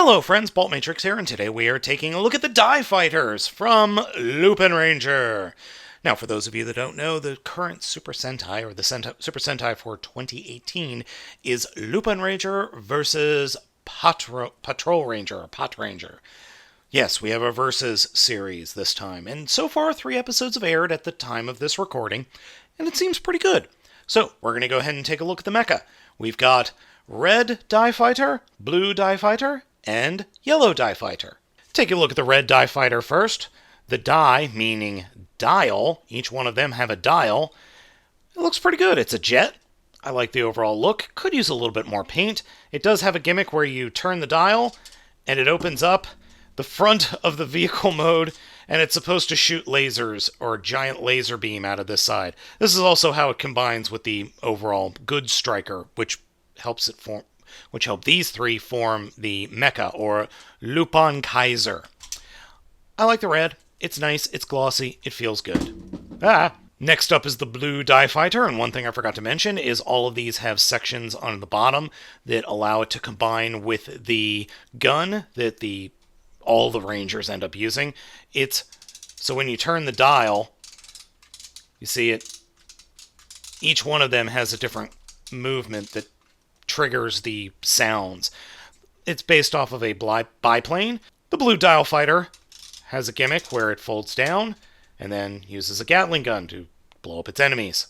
Hello friends, Baltmatrix here, and today we are taking a look at the Die Fighters from Lupinranger. Now, for those of you that don't know, the current Super Sentai, or the Super Sentai for 2018, is Lupinranger versus Patrol Ranger, or Pot Ranger. Yes, we have a Versus series this time, and so far 3 episodes have aired at the time of this recording, and it seems pretty good. So, we're going to go ahead and take a look at the mecha. We've got Red Die Fighter, Blue Die Fighter, and Yellow Die Fighter. Take a look at the Red Die Fighter first. The die, meaning dial, each one of them have a dial. It looks pretty good. It's a jet. I like the overall look. Could use a little bit more paint. It does have a gimmick where you turn the dial, and it opens up the front of the vehicle mode, and it's supposed to shoot lasers or a giant laser beam out of this side. This is also how it combines with the overall Good Striker, which helps these 3 form the mecha, or Lupin Kaiser. I like the red. It's nice, it's glossy, it feels good. Next up is the Blue Die Fighter, and one thing I forgot to mention is all of these have sections on the bottom that allow it to combine with the gun that all the Rangers end up using. So when you turn the dial, you see it, each one of them has a different movement that triggers the sounds. It's based off of a biplane. The Blue Die Fighter has a gimmick where it folds down and then uses a Gatling gun to blow up its enemies.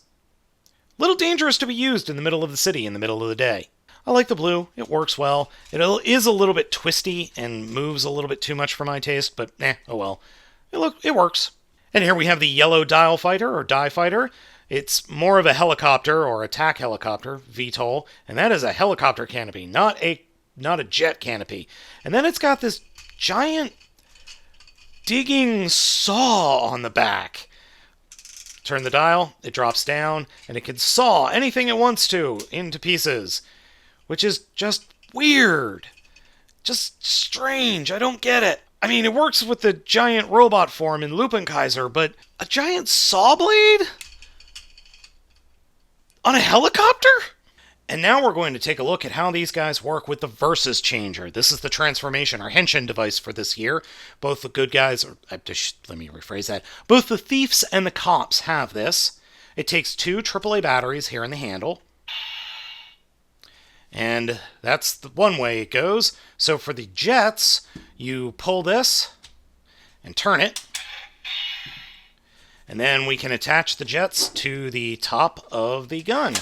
Little dangerous to be used in the middle of the city in the middle of the day. I like the blue. It works well. It is a little bit twisty and moves a little bit too much for my taste, but oh well. It works. And here we have the Yellow Die Fighter, or Die Fighter. It's more of a helicopter, or attack helicopter, VTOL, and that is a helicopter canopy, not a jet canopy. And then it's got this giant digging saw on the back. Turn the dial, it drops down, and it can saw anything it wants to into pieces, which is just weird. Just strange. I don't get it. I mean, it works with the giant robot form in Lupin Kaiser, but a giant saw blade? On a helicopter? And now we're going to take a look at how these guys work with the Versus Changer. This is the transformation, or henshin device for this year. Both the good guys, let me rephrase that. Both the thieves and the cops have this. It takes 2 AAA batteries here in the handle. And that's the one way it goes. So for the jets, you pull this and turn it. And then we can attach the jets to the top of the gun.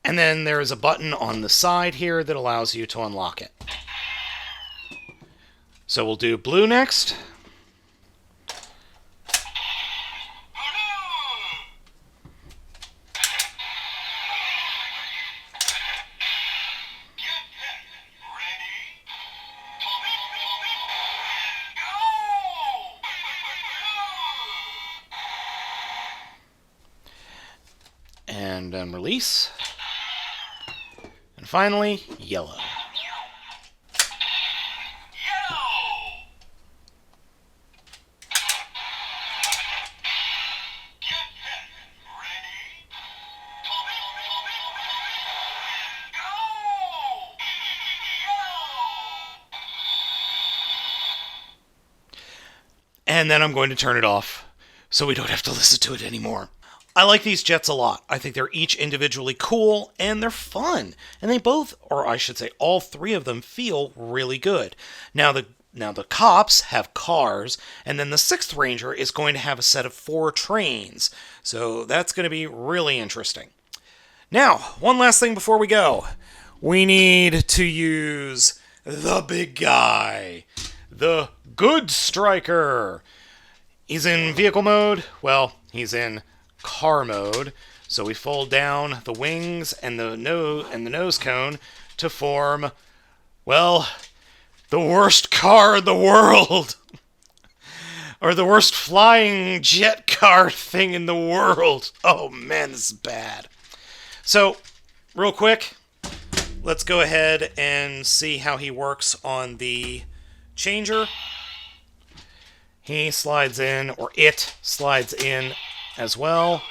And then there is a button on the side here that allows you to unlock it. So we'll do blue next. And then release. And finally, yellow. And then I'm going to turn it off so we don't have to listen to it anymore. I like these jets a lot. I think they're each individually cool, and they're fun. And they both, or I should say all 3 of them, feel really good. Now the cops have cars, and then the 6th Ranger is going to have a set of 4 trains. So that's going to be really interesting. Now, one last thing before we go. We need to use the big guy. The Good Striker. He's in vehicle mode. Well, he's in car mode. So we fold down the wings and the nose cone to form, well, the worst car in the world. Or the worst flying jet car thing in the world. Oh man, this is bad. So, real quick, let's go ahead and see how he works on the changer. He slides in, or it slides in as well.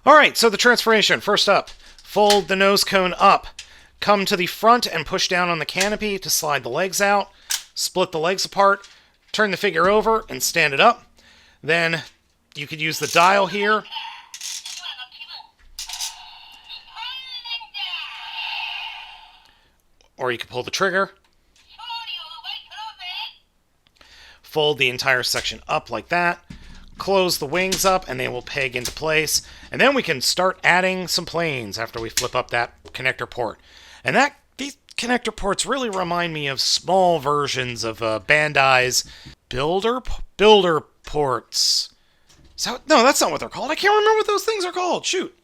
Alright, so the transformation. First up, fold the nose cone up. Come to the front and push down on the canopy to slide the legs out. Split the legs apart. Turn the figure over and stand it up. Then you could use the dial here. Or you could pull the trigger. Fold the entire section up like that. Close the wings up and they will peg into place. And then we can start adding some planes after we flip up that connector port. And these connector ports really remind me of small versions of Bandai's builder ports. No, that's not what they're called. I can't remember what those things are called. Shoot.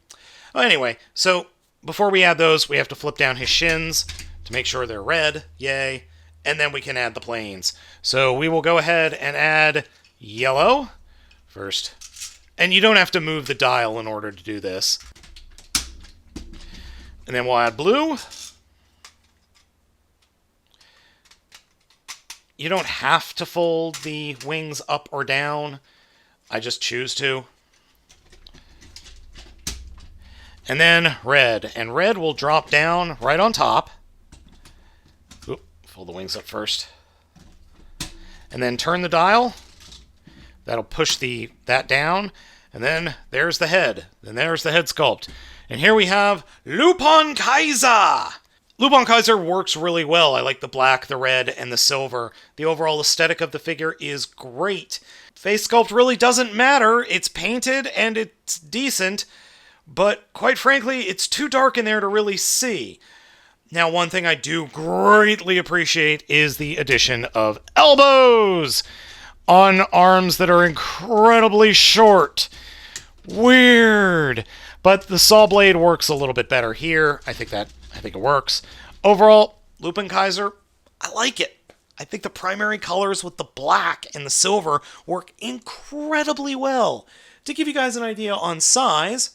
Well, anyway, so before we add those, we have to flip down his shins to make sure they're red. Yay. And then we can add the planes. So we will go ahead and add yellow first. And you don't have to move the dial in order to do this. And then we'll add blue. You don't have to fold the wings up or down. I just choose to. And then red. And red will drop down right on top. Oop, fold the wings up first. And then turn the dial. That'll push that down. And then there's the head. Then there's the head sculpt. And here we have Lupin Kaiser! Lupin Kaiser works really well. I like the black, the red, and the silver. The overall aesthetic of the figure is great. Face sculpt really doesn't matter. It's painted and it's decent. But quite frankly, it's too dark in there to really see. Now, one thing I do greatly appreciate is the addition of elbows on arms that are incredibly short. Weird. But the saw blade works a little bit better here. I think it works. Overall, Lupin Kaiser, I like it. I think the primary colors with the black and the silver work incredibly well. To give you guys an idea on size,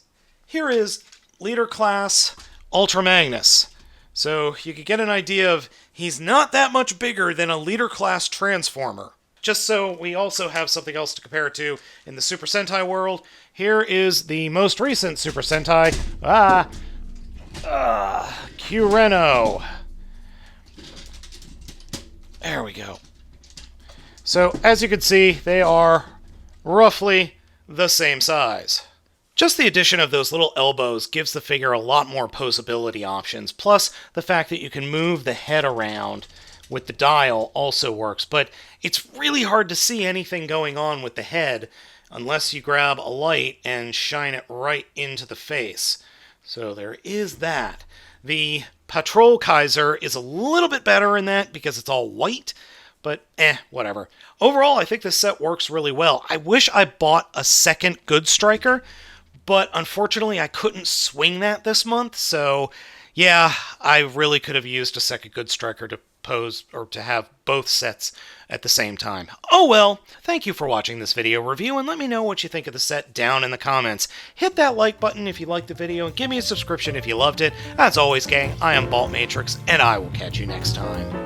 here is Leader Class Ultra Magnus. So you could get an idea of he's not that much bigger than a Leader Class Transformer. Just so we also have something else to compare it to in the Super Sentai world, here is the most recent Super Sentai, Q-Reno. There we go. So, as you can see, they are roughly the same size. Just the addition of those little elbows gives the figure a lot more posability options, plus the fact that you can move the head around with the dial also works, but it's really hard to see anything going on with the head unless you grab a light and shine it right into the face. So there is that. The Patrol Kaiser is a little bit better in that because it's all white, but whatever. Overall, I think this set works really well. I wish I bought a second Good Striker, but unfortunately I couldn't swing that this month, so yeah, I really could have used a second Good Striker to pose or to have both sets at the same time. Oh well, thank you for watching this video review, and let me know what you think of the set down in the comments. Hit that like button if you liked the video, and give me a subscription if you loved it. As always, gang, I am Baltmatrix, and I will catch you next time.